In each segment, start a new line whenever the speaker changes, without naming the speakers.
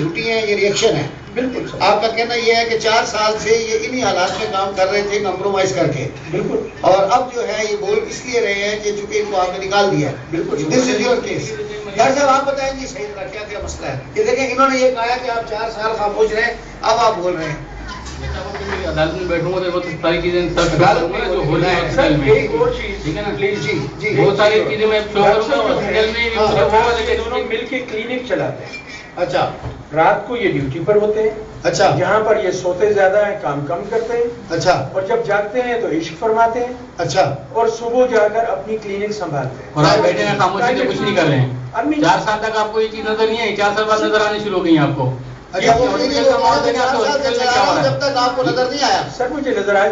Duty ہے، یہ reaction ہے.
بالکل سر.
آپ کا کہنا یہ ہے کہ 4 سال سے یہ انہی حالات میں کام کر رہے تھے کمپرومائز کر کے،
بالکل.
اور اب جو ہے یہ بول اس لیے رہے ہیں کہ چونکہ ان کو آپ نے نکال دیا.
بالکل.
دس از یور کیس. ڈاکٹر صاحب آپ بتائیں جی صحیح طرح کیا کیا مسئلہ ہے. یہ دیکھیں انہوں نے یہ کہا کہ آپ 4 سال خاموش رہے، اب آپ بول رہے ہیں.
عدالت میں بیٹھوں گا تو بہت ساری چیزیں جو ہو رہی ہیں
سر ایک اور چیز
ٹھیک ہے نا،
پلیز جی جی
بہت ساری چیزیں میں شو کروں گا ہاسپٹل میں
دونوں مل کے کلینک چلاتے ہیں.
اچھا
رات کو یہ ڈیوٹی پر ہوتے ہیں.
اچھا
یہاں پر یہ سوتے زیادہ ہیں، کام کم کرتے ہیں.
اچھا
اور جب جاگتے ہیں تو عشق فرماتے ہیں.
اچھا
اور صبح جا کر اپنی کلینک سنبھالتے ہیں.
اور آپ بیٹھے ہیں خاموشی سے کچھ نہیں کر رہے ہیں. 4 سال تک آپ کو یہ چیز نظر نہیں آئی، 4 سال بعد نظر آنے شروع ہو گئی آپ کو.
اچھا وہ جب تک آپ کو نظر نہیں آیا.
سر مجھے نظر آئے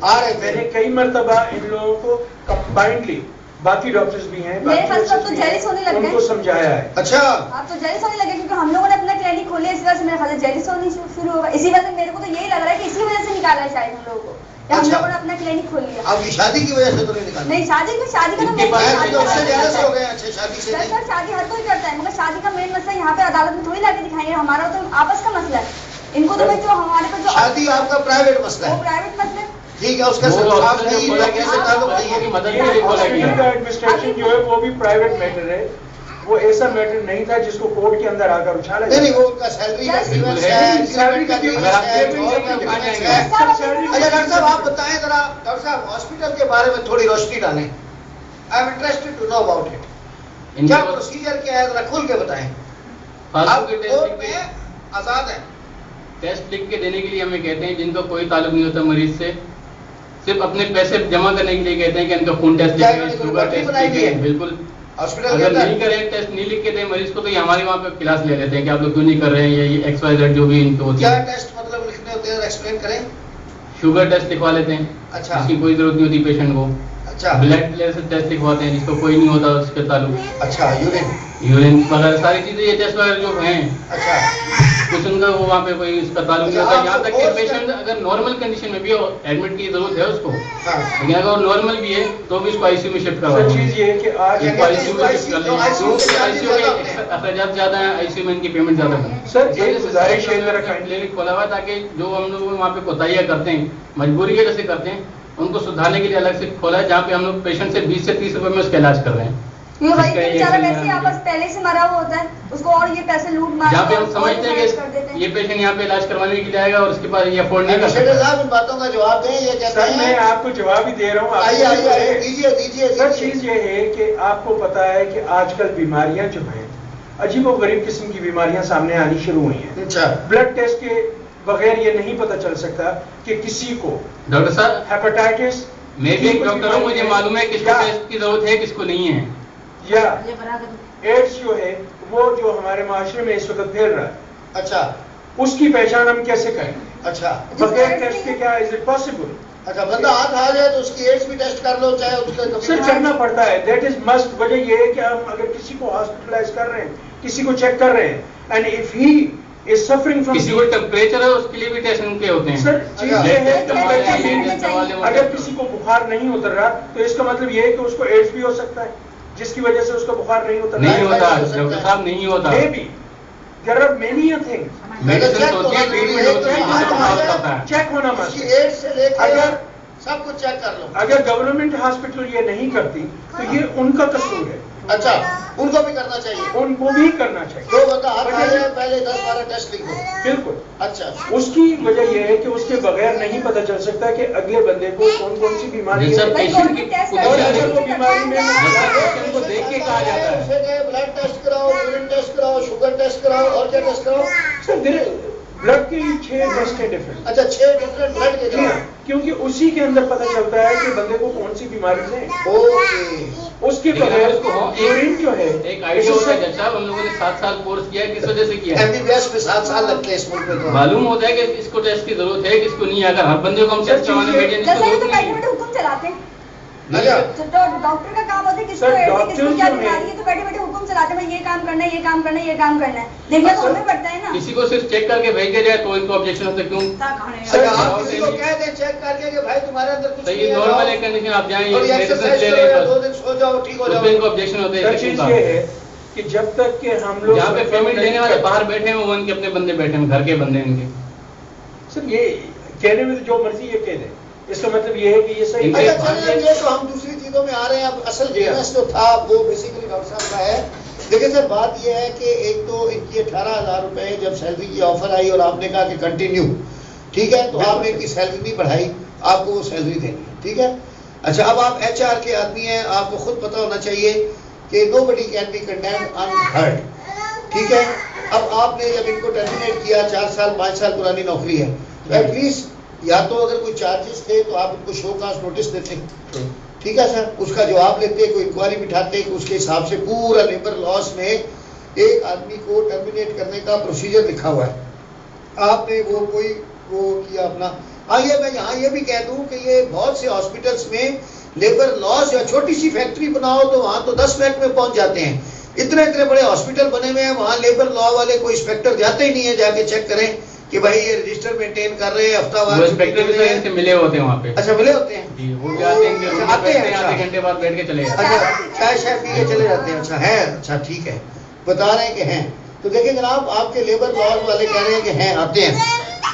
آ رہے
میں
تھے.
نے کئی مرتبہ ان لوگوں کو کمبائنڈلی، باقی ڈاکٹرز بھی ہیں،
میرے خیال سے تو جیلس ہونے لگ
ان
گئے.
کو سمجھایا ہے.
اچھا
آپ تو جیلس ہونے لگے کیونکہ ہم لوگوں نے اپنا کلینک کھولے، اس وجہ سے میرے خیال سے جیلس ہونی شروع ہوگا. اسی وجہ سے میرے کو تو یہی لگ رہا ہے کہ اسی وجہ سے نکالا ہے شاید ہم لوگوں کو، کہ ہم لوگوں نے اپنا کلینک کھول لیا.
آپ کی شادی کی وجہ سے تو نہیں نکالا.
نہیں شادی کا تو
ان کے پاس
تو اس سے جیلس ہو گئے. اچھا شادی سے نہیں.
سر شادی ہر کوئی کرتا ہے، مگر شادی کا مین مسئلہ یہاں پہ عدالت میں تھوڑی لا کے دکھائیں گے، ہمارا تو آپس کا مسئلہ ہے. ان کو تو بھائی جو ہمارے پاس جو
شادی آپ کا پرائیویٹ مسئلہ
وہ
ہے.
پرائیویٹ مسئلہ ہے.
ٹھیک ہے اس کا سرکار نہیں ڈاکٹر سے تعلق نہیں ہے.
مدد
یہ
کے لیے کھولا
ہاسپٹل
گیا
کا ایڈمنسٹریشن جو ہے وہ بھی پرائیویٹ میٹر ہے. وہ ایسا میٹر نہیں تھا جس کو کورٹ کے اندر آ کر اچھالا
نہیں نہیں
جائے.
وہ ان کا سیلری کا ایگریمنٹ ہے، انکریمنٹ کا ایگریمنٹ ہے، جاب کا ایگریمنٹ ہے. اچھا ڈاکٹر صاحب آپ بتائیں ذرا، ڈاکٹر صاحب ہاسپٹل کے بارے میں تھوڑی روشنی ڈالیں. I am interested to know about it. کیا پروسیجر کیا ہے ذرا کھول کے بتائیں. آپ کورٹ میں آزاد ہیں.
ٹیسٹ لکھ کے دینے کے لیے ہمیں کہتے ہیں جن کا کوئی تعلق نہیں ہوتا مریض سے، صرف اپنے پیسے جمع کرنے کے لیے کہتے ہیں کہ ان کا خون ٹیسٹ لکھیں، شوگر ٹیسٹ لکھیں. بالکل
ہاسپٹل کے
اگر
اندر
نہیں کریں ٹیسٹ نہیں لکھ کے دیں مریض کو تو یہ ہمارے وہاں پہ کلاس لے لیتے ہیں کہ آپ لوگ کیوں نہیں کر رہے ہیں، یہ ایکس وائی زیڈ جو بھی ان کو ہوتی
کیا
ہے.
ٹیسٹ مطلب لکھنے ہوتے ہیں ایکسپلین کریں.
شوگر ٹیسٹ لکھوا لیتے ہیں
اچھا
جس کی کوئی ضرورت نہیں ہوتی پیشنٹ کو.
اچھا
بلڈ ٹیسٹ لکھواتے ہیں جس کو کوئی نہیں ہوتا اس کے تعلق.
اچھا یورین.
یورین وغیرہ ساری چیزیں یہ ٹیسٹ وغیرہ جو ہیں
اچھا
کچھ ان کا وہ وہاں پہ کوئی اس کا تعلق نہیں ہوتا. یہاں تک کہ پیشنٹ اگر نارمل کنڈیشن میں بھی ایڈمٹ کی ضرورت ہے اس کو، لیکن اگر نارمل بھی ہے تو بھی اس کو آئی سی یو میں شفٹ کروا
سر چیز یہ ہے کہ آج
آئی سی یو میں شفٹ کر لیں. آئی سی یو میں اخراجات زیادہ ہیں، آئی سی یو میں ان کی پیمنٹ زیادہ ہے.
سر ایک گزارش ہے ذرا
کلینک کھولا ہوا ہے تاکہ جو ہم لوگ وہاں پہ کوتاہیاں کرتے ہیں مجبوری کی وجہ سے کرتے ہیں ان کو سدھارنے کے لیے الگ سے کھولا ہے جہاں پہ ہم لوگ پیشنٹ سے 20 سے 30 روپے میں اس کا علاج کر رہے ہیں.
یہ بھائی بیچارہ ویسے ہی آپس پہلے سے مرا ہوا ہوتا ہے، اس کو اور یہ پیسے لوٹ مار
جہاں پہ ہم سمجھتے ہیں کہ یہ پیشنٹ یہاں پہ علاج کروانے کے لیے آئے گا اور اس کے بعد یہ افورڈ نہیں کر
شیٹر
سکتا.
صاحب ان باتوں کا جواب دیں. یہ کہتے
سر میں
ہیں
آپ کو جواب ہی دے رہا ہوں.
آئیے آئیے دیجیے دیجیے.
سر چیز یہ ہے کہ آپ کو پتا ہے کہ آج کل بیماریاں جو ہیں عجیب و غریب قسم کی بیماریاں سامنے آنی شروع ہوئی ہیں.
اچھا
بلڈ ٹیسٹ کے بغیر یہ نہیں پتا چل سکتا کہ کسی کو
ڈاکٹر صاحب
ہیپاٹائٹس،
میں بھی ایک ڈاکٹر ہوں، مجھے معلوم ہے کس کو ٹیسٹ کی ضرورت ہے کس کو نہیں ہے.
یا ایڈس جو ہے وہ جو ہمارے معاشرے میں اس وقت پھیل رہا ہے،
اچھا
اس کی پہچان ہم کیسے کریں
اچھا
بغیر ٹیسٹ کے؟ کیا از اٹ پاسبل؟
اچھا بندہ ہاتھ آ جائے تو اس کی ایڈس بھی ٹیسٹ کر لو چاہے اس کا
سر کرنا پڑتا ہے. That is must. وجہ یہ ہے کہ ہم اگر کسی کو ہاسپٹلائز کر رہے ہیں، کسی کو چیک کر رہے ہیں، and if he is suffering from,
کسی کو ٹیمپریچر ہے اس کے لیے بھی ٹیسٹ ان کے ہوتے ہیں.
سر چیز یہ ہے
چاہیے.
اگر کسی کو بخار نہیں اتر رہا تو اس کا مطلب یہ ہے کہ اس کو ایڈس بھی ہو سکتا ہے جس کی وجہ سے اس کا بخار نہیں اتر رہا.
نہیں ہوتا ڈاکٹر صاحب، نہیں ہوتا.
There are many things.
Medicine ہوتی ہے، ٹریٹمنٹ ہوتی ہے جس سے بخار کرتا ہے.
چیک ہونا
اس کی
مست.
ایڈس سے لے کے
اگر
سب کچھ چیک کر لو.
اگر گورنمنٹ ہاسپٹل یہ نہیں کرتی تو یہ ان کا قصور ہے.
اچھا ان کو بھی کرنا چاہیے.
ان کو بھی کرنا چاہیے.
دو بندہ ہاتھ آ جائے پہلے 10-12 ٹیسٹ لکھ دو.
بالکل.
اچھا
اس کی وجہ یہ ہے کہ اس کے بغیر نہیں پتا چل سکتا کہ اگلے بندے کو کون کون سی بیماری
سر
ہے.
پیشنٹ کی
اور اگر وہ بیماری میں
پیشنٹ کو دیکھ کے کہا جاتا ہے.
اسے کہ بلڈ ٹیسٹ کراؤ، یورین ٹیسٹ کراؤ، شوگر ٹیسٹ کراؤ اور کیا ٹیسٹ کراؤ.
بلڈ کے 6 ٹیسٹ ہیں ڈفرنٹ.
اچھا 6 ڈفرنٹ بلڈ کے
جی ہاں، کیونکہ اسی کے اندر پتا چلتا ہے کہ بندے کو کون سی بیماری ہے.
اوکے.
اس کے بغیر یورین جو ہے
ایک آئیڈیا ہوتا ہے. جج صاحب ہم لوگوں نے 7 سال کورس کیا ہے، کس وجہ سے کیا
ایم
ہے؟
بی بی ایس میں 7 سال لگتے ہیں اس ملک میں. تو
معلوم ہوتا ہے کہ اس کو ٹیسٹ کی ضرورت ہے کس کو نہیں ہے. اگر ہر بندے کو ہم ٹیسٹ کروانے بیٹھے ہیں
جیسا یہ تو
ضرورت
بیٹھے
نہیں
بیٹھے حکم چلاتے ہیں.
اچھا
تو ڈاکٹر کا کام ہوتا ہے کس کو کس کو کیا بیماری ہے تو بیٹھے بیٹھے حکم چلاتے ہیں، یہ کام کرنا ہے، یہ کام کرنا ہے، یہ کام کرنا ہے. دیکھنا تو ہمیں پڑتا ہے نا.
کسی کو صرف چیک کر کے بھیج دیا جائے تو ان کو آبجیکشن ہوتا ہے. کیوں؟
اچھا آپ کسی کو کہہ دیں چیک کر کے کہ بھائی تمہارے اندر کچھ
صحیح
نہیں
نارمل
ہے
ایک کنڈیشن آپ جائیں
اور یہ
میڈیسن
ایکسرسائز
لے
کرو
رہے
یا
ہیں
2 دن سو جاؤ ٹھیک ہو
اس
جاؤ.
پہ ان کو آبجیکشن ہوتے
سر
ہیں.
چیز یہ ہے کہ جب تک کہ ہم لوگ
جہاں پہ پیمنٹ دینے والے باہر بیٹھے ہیں وہ ان کے اپنے بندے بیٹھے ہیں, گھر کے بندے ان کے.
سر یہ کہنے میں تو جو مرضی یہ کہہ دیں, اس کا مطلب یہ ہے کہ یہ صحیح ہے.
اچھا چلیے, یہ تو ہم دوسری چیزوں میں آ رہے ہیں. اب اصل بزنس جو تھا وہ بیسیکلی ڈاکٹر صاحب کا ہے. دیکھیں سر, بات یہ ہے کہ ایک تو ان کی 18,000 روپے جب سیلری کی آفر آئی اور آپ نے کہا کہ کنٹینیو, ٹھیک ہے, تو آپ نے ان کی سیلری نہیں بڑھائی, آپ کو وہ سیلری دینی ہے, ٹھیک ہے. اچھا, اب آپ ایچ آر کے آدمی ہیں, آپ کو خود پتہ ہونا چاہیے کہ نو بڈی کین بی کنڈیمڈ انہرڈ, ٹھیک ہے. اب آپ نے جب ان کو ٹرمینیٹ کیا, 4 سال 5 سال پرانی نوکری ہے, تو ایٹ لیسٹ یا تو اگر کوئی چارجز تھے تو آپ ان کو شو کاز نوٹس دیتے, ٹھیک ہے سر, اس کا جواب لیتے, کوئی انکوائری بٹھاتے کہ اس کے حساب سے پورا لیبر لاس میں ایک آدمی کو ٹرمینیٹ کرنے کا پروسیجر لکھا ہوا ہے. آپ نے وہ کوئی وہ کیا اپنا. آئیے میں یہاں یہ بھی کہہ دوں کہ یہ بہت سے ہاسپٹلس میں لیبر لاس, یا چھوٹی سی فیکٹری بناؤ تو وہاں تو 10 منٹ میں پہنچ جاتے ہیں. اتنے بڑے ہاسپٹل بنے ہوئے ہیں, وہاں لیبر لا والے کوئی انسپیکٹر جاتے ہی نہیں ہے جا کے چیک کریں کہ بھائی یہ رجسٹر مینٹین کر رہے ہیں, ہفتہ وار
انسپیکٹر بھی ان سے ملے ہوتے ہیں وہاں پہ.
اچھا, ملے ہوتے ہیں
جی, وہ بھی آتے ہیں, آدھے گھنٹے بعد بیٹھ کے چلے جاتے ہیں.
اچھا, چائے شائے پی کے چلے جاتے ہیں. اچھا ہے, اچھا ٹھیک ہے, بتا رہے ہیں کہ ہیں. تو دیکھیں جناب, آپ کے لیبر لاز والے کہہ رہے ہیں کہ ہیں, آتے ہیں,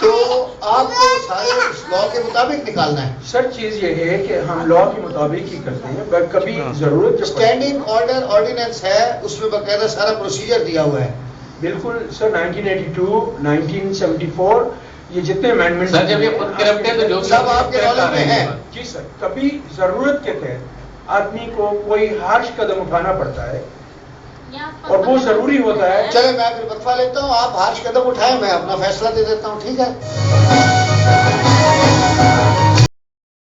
تو آپ کو سارے اس لا کے مطابق نکالنا ہے.
سر چیز یہ ہے کہ ہم لا کے مطابق ہی کرتے ہیں, بٹ کبھی ضرورت
اسٹینڈنگ آرڈر آرڈیننس ہے, اس میں باقاعدہ سارا پروسیجر دیا ہوا ہے.
بالکل سر, 1982 1974 یہ جتنے امینڈمنٹ
سر جب یہ خود کرپٹ ہے تو جو
سب آپ کے نالج میں ہے.
جی سر, کبھی ضرورت کے تحت آدمی کو کوئی ہارش قدم اٹھانا پڑتا ہے اور وہ ضروری ہوتا ہے.
چلے میں پھر وقفہ لیتا ہوں, آپ ہارش قدم اٹھائیں, میں اپنا فیصلہ دے دیتا ہوں, ٹھیک ہے.